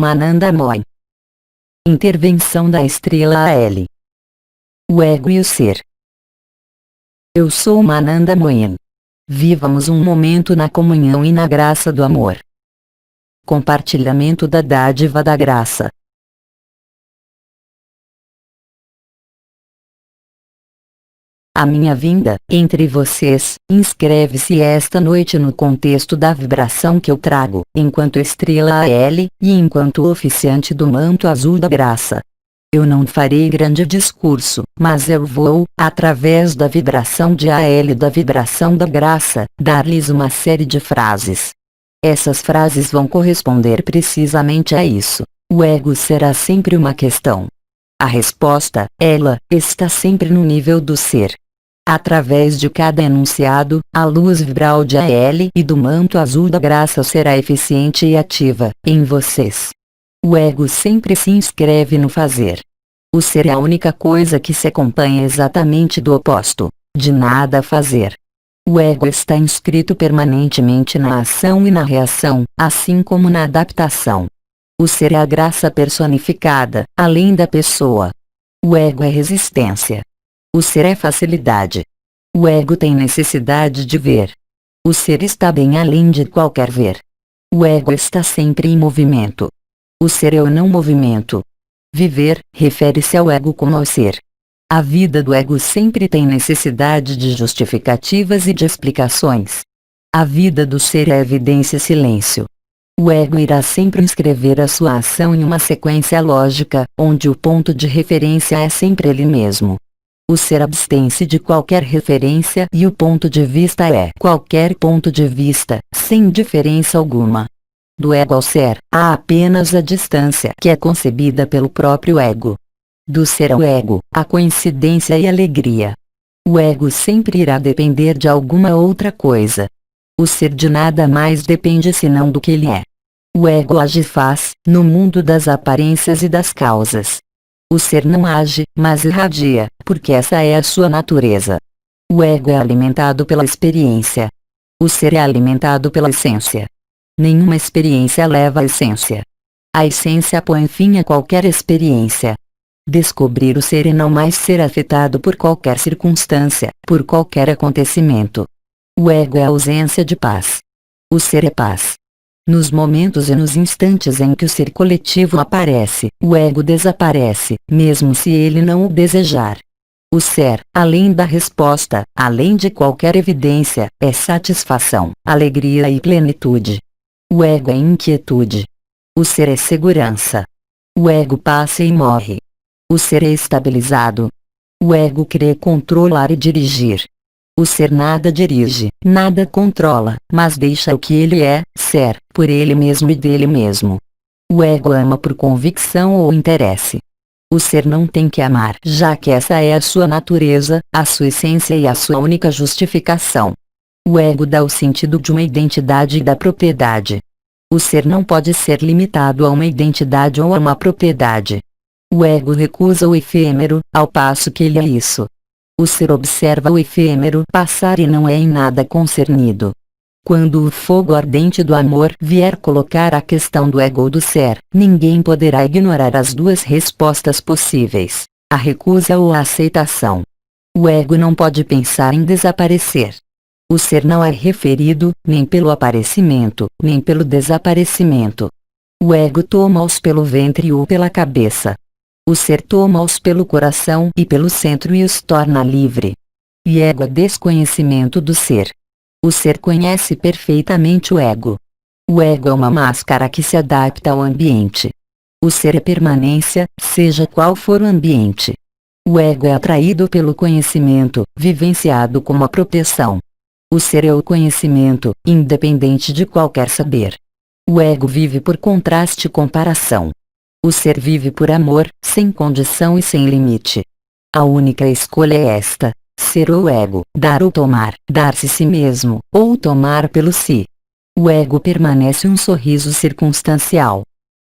Mananda Moy. Intervenção da estrela AL. O ego e o ser. Eu sou Mananda Moyen. Vivamos um momento na comunhão e na graça do amor. Compartilhamento da dádiva da graça. A minha vinda, entre vocês, inscreve-se esta noite no contexto da vibração que eu trago, enquanto estrela AL, e enquanto oficiante do manto azul da graça. Eu não farei grande discurso, mas eu vou, através da vibração de AL e da vibração da graça, dar-lhes uma série de frases. Essas frases vão corresponder precisamente a isso. O ego será sempre uma questão. A resposta, ela, está sempre no nível do ser. Através de cada enunciado, a luz vibral de AL e do manto azul da graça será eficiente e ativa, em vocês. O ego sempre se inscreve no fazer. O ser é a única coisa que se acompanha exatamente do oposto, de nada a fazer. O ego está inscrito permanentemente na ação e na reação, assim como na adaptação. O ser é a graça personificada, além da pessoa. O ego é resistência. O ser é facilidade. O ego tem necessidade de ver. O ser está bem além de qualquer ver. O ego está sempre em movimento. O ser é o não movimento. Viver, refere-se ao ego como ao ser. A vida do ego sempre tem necessidade de justificativas e de explicações. A vida do ser é evidência e silêncio. O ego irá sempre inscrever a sua ação em uma sequência lógica, onde o ponto de referência é sempre ele mesmo. O ser abstém-se de qualquer referência e o ponto de vista é qualquer ponto de vista, sem diferença alguma. Do ego ao ser, há apenas a distância que é concebida pelo próprio ego. Do ser ao ego, há coincidência e alegria. O ego sempre irá depender de alguma outra coisa. O ser de nada mais depende senão do que ele é. O ego age e faz, no mundo das aparências e das causas. O ser não age, mas irradia, porque essa é a sua natureza. O ego é alimentado pela experiência. O ser é alimentado pela essência. Nenhuma experiência leva à essência. A essência põe fim a qualquer experiência. Descobrir o ser e não mais ser afetado por qualquer circunstância, por qualquer acontecimento. O ego é a ausência de paz. O ser é paz. Nos momentos e nos instantes em que o ser coletivo aparece, o ego desaparece, mesmo se ele não o desejar. O ser, além da resposta, além de qualquer evidência, é satisfação, alegria e plenitude. O ego é inquietude. O ser é segurança. O ego passa e morre. O ser é estabilizado. O ego crê controlar e dirigir. O ser nada dirige, nada controla, mas deixa o que ele é, ser, por ele mesmo e dele mesmo. O ego ama por convicção ou interesse. O ser não tem que amar, já que essa é a sua natureza, a sua essência e a sua única justificação. O ego dá o sentido de uma identidade e da propriedade. O ser não pode ser limitado a uma identidade ou a uma propriedade. O ego recusa o efêmero, ao passo que ele é isso. O ser observa o efêmero passar e não é em nada concernido. Quando o fogo ardente do amor vier colocar a questão do ego ou do ser, ninguém poderá ignorar as duas respostas possíveis, a recusa ou a aceitação. O ego não pode pensar em desaparecer. O ser não é referido, nem pelo aparecimento, nem pelo desaparecimento. O ego toma-os pelo ventre ou pela cabeça. O ser toma-os pelo coração e pelo centro e os torna livre. E ego é desconhecimento do ser. O ser conhece perfeitamente o ego. O ego é uma máscara que se adapta ao ambiente. O ser é permanência, seja qual for o ambiente. O ego é atraído pelo conhecimento, vivenciado como apropriação. O ser é o conhecimento, independente de qualquer saber. O ego vive por contraste e comparação. O ser vive por amor, sem condição e sem limite. A única escolha é esta: ser ou ego, dar ou tomar, dar-se si mesmo, ou tomar pelo si. O ego permanece um sorriso circunstancial.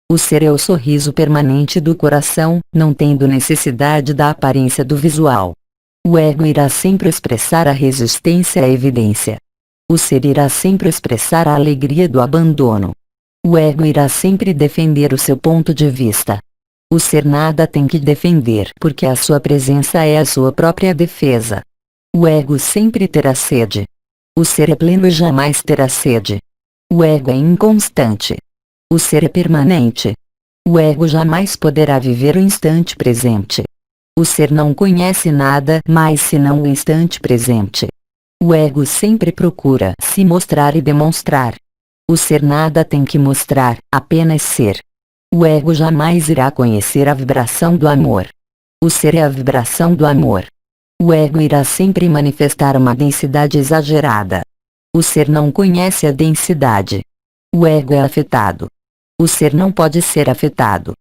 O ser é o sorriso permanente do coração, não tendo necessidade da aparência do visual. O ego irá sempre expressar a resistência à evidência. O ser irá sempre expressar a alegria do abandono. O ego irá sempre defender o seu ponto de vista. O ser nada tem que defender porque a sua presença é a sua própria defesa. O ego sempre terá sede. O ser é pleno e jamais terá sede. O ego é inconstante. O ser é permanente. O ego jamais poderá viver o instante presente. O ser não conhece nada mais senão o instante presente. O ego sempre procura se mostrar e demonstrar. O ser nada tem que mostrar, apenas ser. O ego jamais irá conhecer a vibração do amor. O ser é a vibração do amor. O ego irá sempre manifestar uma densidade exagerada. O ser não conhece a densidade. O ego é afetado. O ser não pode ser afetado.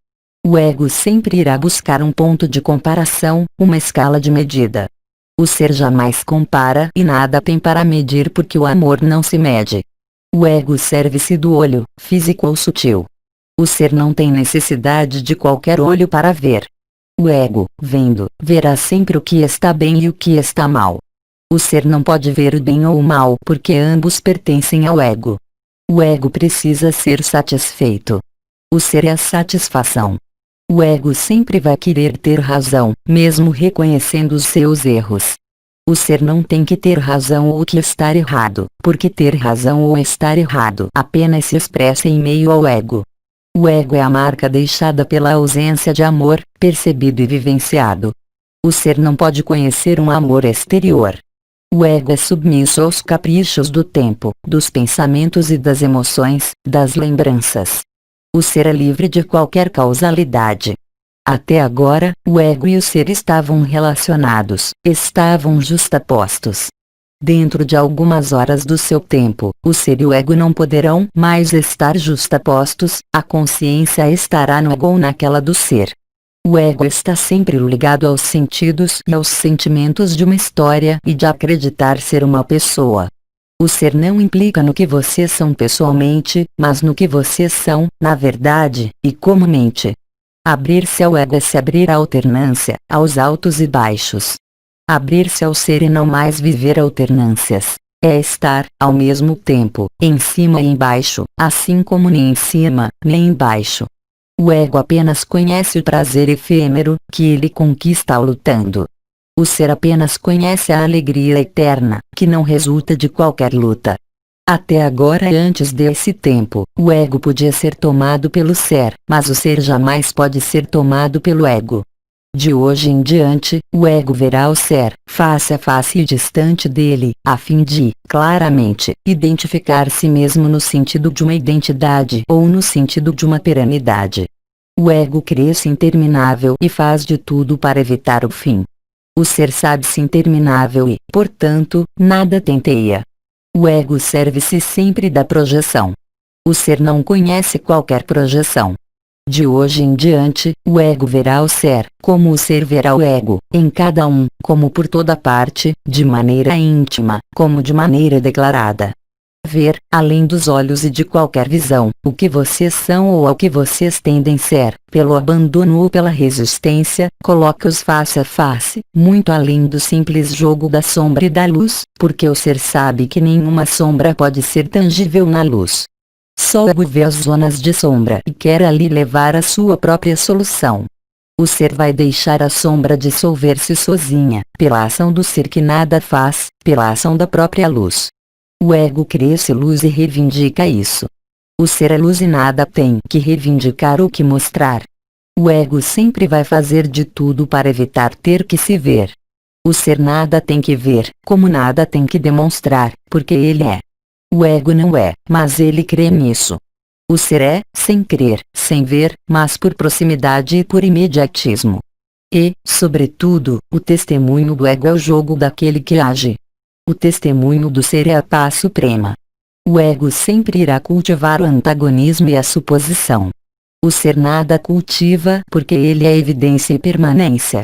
O ego sempre irá buscar um ponto de comparação, uma escala de medida. O ser jamais compara e nada tem para medir porque o amor não se mede. O ego serve-se do olho, físico ou sutil. O ser não tem necessidade de qualquer olho para ver. O ego, vendo, verá sempre o que está bem e o que está mal. O ser não pode ver o bem ou o mal porque ambos pertencem ao ego. O ego precisa ser satisfeito. O ser é a satisfação. O ego sempre vai querer ter razão, mesmo reconhecendo os seus erros. O ser não tem que ter razão ou que estar errado, porque ter razão ou estar errado apenas se expressa em meio ao ego. O ego é a marca deixada pela ausência de amor, percebido e vivenciado. O ser não pode conhecer um amor exterior. O ego é submisso aos caprichos do tempo, dos pensamentos e das emoções, das lembranças. O ser é livre de qualquer causalidade. Até agora, o ego e o ser estavam relacionados, estavam justapostos. Dentro de algumas horas do seu tempo, o ser e o ego não poderão mais estar justapostos, a consciência estará no ego ou naquela do ser. O ego está sempre ligado aos sentidos e aos sentimentos de uma história e de acreditar ser uma pessoa. O ser não implica no que vocês são pessoalmente, mas no que vocês são, na verdade, e comumente. Abrir-se ao ego é se abrir à alternância, aos altos e baixos. Abrir-se ao ser e não mais viver alternâncias. É estar, ao mesmo tempo, em cima e embaixo, assim como nem em cima, nem embaixo. O ego apenas conhece o prazer efêmero, que ele conquista lutando. O ser apenas conhece a alegria eterna, que não resulta de qualquer luta. Até agora e antes desse tempo, o ego podia ser tomado pelo ser, mas o ser jamais pode ser tomado pelo ego. De hoje em diante, o ego verá o ser, face a face e distante dele, a fim de, claramente, identificar si mesmo no sentido de uma identidade ou no sentido de uma perenidade. O ego crê-se interminável e faz de tudo para evitar o fim. O ser sabe-se interminável e, portanto, nada tenteia. O ego serve-se sempre da projeção. O ser não conhece qualquer projeção. De hoje em diante, o ego verá o ser, como o ser verá o ego, em cada um, como por toda parte, de maneira íntima, como de maneira declarada. Ver, além dos olhos e de qualquer visão, o que vocês são ou ao que vocês tendem ser, pelo abandono ou pela resistência, coloca-os face a face, muito além do simples jogo da sombra e da luz, porque o ser sabe que nenhuma sombra pode ser tangível na luz. Só o ego vê as zonas de sombra e quer ali levar a sua própria solução. O ser vai deixar a sombra dissolver-se sozinha, pela ação do ser que nada faz, pela ação da própria luz. O ego crê-se luz e reivindica isso. O ser é luz e nada tem que reivindicar ou que mostrar. O ego sempre vai fazer de tudo para evitar ter que se ver. O ser nada tem que ver, como nada tem que demonstrar, porque ele é. O ego não é, mas ele crê nisso. O ser é, sem crer, sem ver, mas por proximidade e por imediatismo. E, sobretudo, o testemunho do ego é o jogo daquele que age. O testemunho do ser é a paz suprema. O ego sempre irá cultivar o antagonismo e a suposição. O ser nada cultiva porque ele é evidência e permanência.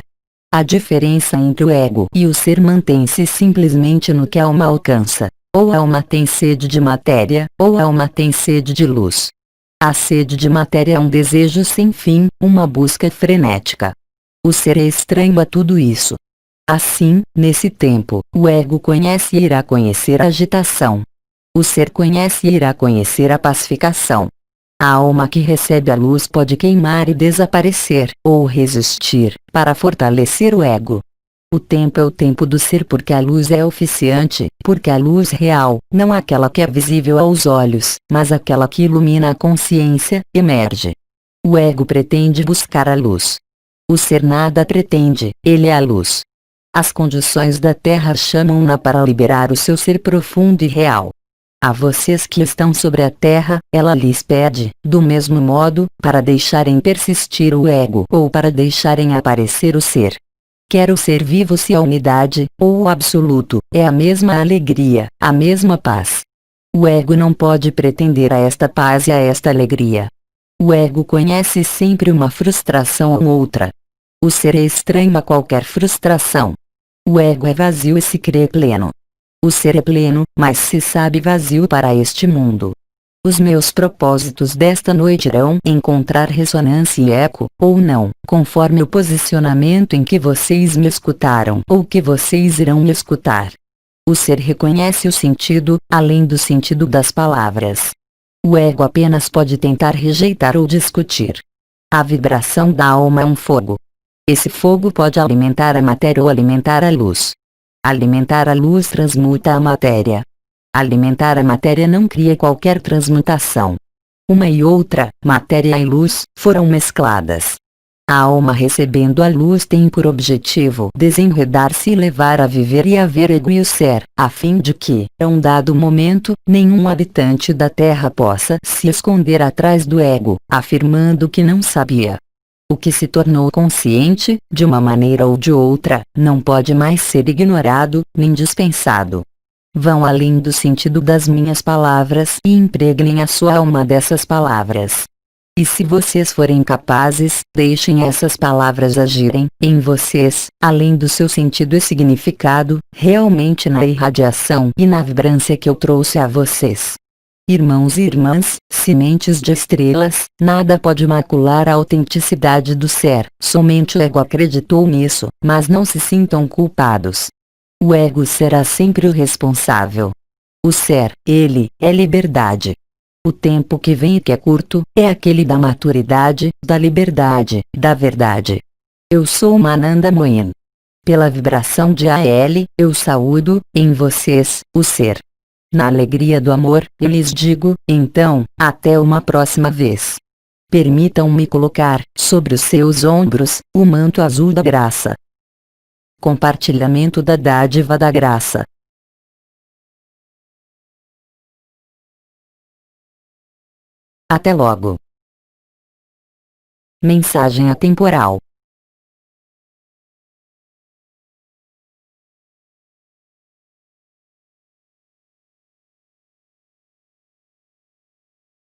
A diferença entre o ego e o ser mantém-se simplesmente no que a alma alcança. Ou a alma tem sede de matéria, ou a alma tem sede de luz. A sede de matéria é um desejo sem fim, uma busca frenética. O ser é estranho a tudo isso. Assim, nesse tempo, o ego conhece e irá conhecer a agitação. O ser conhece e irá conhecer a pacificação. A alma que recebe a luz pode queimar e desaparecer, ou resistir, para fortalecer o ego. O tempo é o tempo do ser porque a luz é oficiante, porque a luz real, não aquela que é visível aos olhos, mas aquela que ilumina a consciência, emerge. O ego pretende buscar a luz. O ser nada pretende, ele é a luz. As condições da Terra chamam-na para liberar o seu ser profundo e real. A vocês que estão sobre a Terra, ela lhes pede, do mesmo modo, para deixarem persistir o ego ou para deixarem aparecer o ser. Quer o ser vivo se a unidade, ou o absoluto, é a mesma alegria, a mesma paz. O ego não pode pretender a esta paz e a esta alegria. O ego conhece sempre uma frustração ou outra. O ser é estranho a qualquer frustração. O ego é vazio e se crê pleno. O ser é pleno, mas se sabe vazio para este mundo. Os meus propósitos desta noite irão encontrar ressonância e eco, ou não, conforme o posicionamento em que vocês me escutaram ou que vocês irão me escutar. O ser reconhece o sentido, além do sentido das palavras. O ego apenas pode tentar rejeitar ou discutir. A vibração da alma é um fogo. Esse fogo pode alimentar a matéria ou alimentar a luz. Alimentar a luz transmuta a matéria. Alimentar a matéria não cria qualquer transmutação. Uma e outra, matéria e luz, foram mescladas. A alma recebendo a luz tem por objetivo desenredar-se e levar a viver e a ver ego e o ser, a fim de que, a um dado momento, nenhum habitante da Terra possa se esconder atrás do ego, afirmando que não sabia. O que se tornou consciente, de uma maneira ou de outra, não pode mais ser ignorado, nem dispensado. Vão além do sentido das minhas palavras e impregnem a sua alma dessas palavras. E se vocês forem capazes, deixem essas palavras agirem, em vocês, além do seu sentido e significado, realmente na irradiação e na vibrância que eu trouxe a vocês. Irmãos e irmãs, sementes de estrelas, nada pode macular a autenticidade do ser, somente o ego acreditou nisso, mas não se sintam culpados. O ego será sempre o responsável. O ser, ele, é liberdade. O tempo que vem e que é curto, é aquele da maturidade, da liberdade, da verdade. Eu sou Mananda Moen. Pela vibração de AL, eu saúdo, em vocês, o ser. Na alegria do amor, eu lhes digo, então, até uma próxima vez. Permitam-me colocar, sobre os seus ombros, o manto azul da graça. Compartilhamento da dádiva da graça. Até logo. Mensagem atemporal.